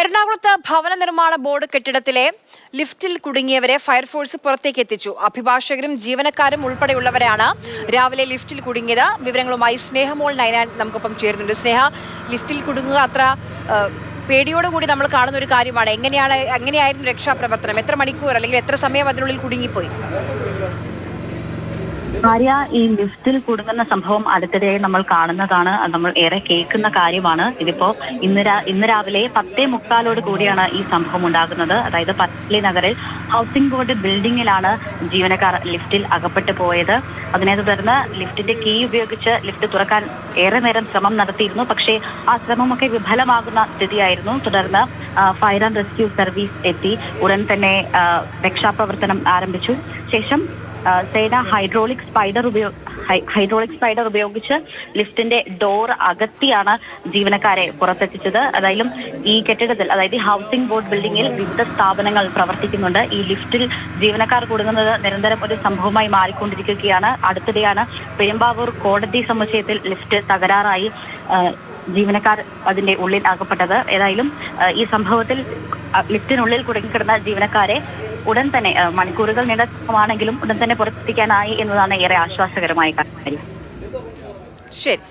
എറണാകുളത്ത് ഭവന നിർമ്മാണ ബോർഡ് കെട്ടിടത്തിലെ ലിഫ്റ്റിൽ കുടുങ്ങിയവരെ ഫയർഫോഴ്സ് പുറത്തേക്ക് എത്തിച്ചു. അഭിഭാഷകരും ജീവനക്കാരും ഉൾപ്പെടെയുള്ളവരാണ് രാവിലെ ലിഫ്റ്റിൽ കുടുങ്ങിയത്. വിവരങ്ങളുമായി സ്നേഹമോൾ നൈനാൻ നമുക്കൊപ്പം ചേരുന്നുണ്ട്. സ്നേഹ, ലിഫ്റ്റിൽ കുടുങ്ങുക അത്ര പേടിയോടുകൂടി നമ്മൾ കാണുന്ന ഒരു കാര്യമാണ്. എങ്ങനെയായിരുന്നു രക്ഷാപ്രവർത്തനം? എത്ര മണിക്കൂർ അല്ലെങ്കിൽ എത്ര സമയം അതിനുള്ളിൽ കുടുങ്ങിപ്പോയി? ആര്യ, ഈ ലിഫ്റ്റിൽ കുടുങ്ങുന്ന സംഭവം അടുത്തിടെ നമ്മൾ കാണുന്നതാണ്. നമ്മൾ ഏറെ കേൾക്കുന്ന കാര്യമാണ്. ഇതിപ്പോ ഇന്ന് രാവിലെ 10:45 കൂടിയാണ് ഈ സംഭവം ഉണ്ടാകുന്നത്. അതായത് പത്തലി നഗറിൽ ഹൗസിംഗ് ബോർഡ് ബിൽഡിംഗിലാണ് ജീവനക്കാർ ലിഫ്റ്റിൽ അകപ്പെട്ടു പോയത്. അതിനെ തുടർന്ന് ലിഫ്റ്റിന്റെ കീ ഉപയോഗിച്ച് ലിഫ്റ്റ് തുറക്കാൻ ഏറെ നേരം ശ്രമം നടത്തിയിരുന്നു. പക്ഷേ ആ ശ്രമമൊക്കെ വിഫലമാകുന്ന സ്ഥിതിയായിരുന്നു. തുടർന്ന് ഫയർ ആൻഡ് റെസ്ക്യൂ സർവീസ് എത്തി. ഉടൻ തന്നെ രക്ഷാപ്രവർത്തനം ആരംഭിച്ചു. ശേഷം സേന ഹൈഡ്രോളിക് സ്പൈഡർ ഉപയോഗിച്ച് ലിഫ്റ്റിന്റെ ഡോർ അകത്തിയാണ് ജീവനക്കാരെ പുറത്തെത്തിച്ചത്. അതായത് ഈ കെട്ടിടത്തിൽ, അതായത് ഹൗസിംഗ് ബോർഡ് ബിൽഡിംഗിൽ വിവിധ സ്ഥാപനങ്ങൾ പ്രവർത്തിക്കുന്നുണ്ട്. ഈ ലിഫ്റ്റിൽ ജീവനക്കാർ കുടുങ്ങുന്നത് നിരന്തരം ഒരു സംഭവമായി മാറിക്കൊണ്ടിരിക്കുകയാണ്. അടുത്തിടെയാണ് പെരുമ്പാവൂർ കോടതി സമുച്ചയത്തിൽ ലിഫ്റ്റ് തകരാറായി ജീവനക്കാർ അതിന്റെ ഉള്ളിൽ അകപ്പെട്ടത്. ഏതായാലും ഈ സംഭവത്തിൽ ലിഫ്റ്റിനുള്ളിൽ കുടുങ്ങിക്കിടന്ന ജീവനക്കാരെ ഉടൻ തന്നെ, മണിക്കൂറുകൾ നീണ്ട ശ്രമമാണെങ്കിലും ഉടൻ തന്നെ പുറത്തെത്തിക്കാനായി എന്നതാണ് ഏറെ ആശ്വാസകരമായ കാര്യം. ശരി.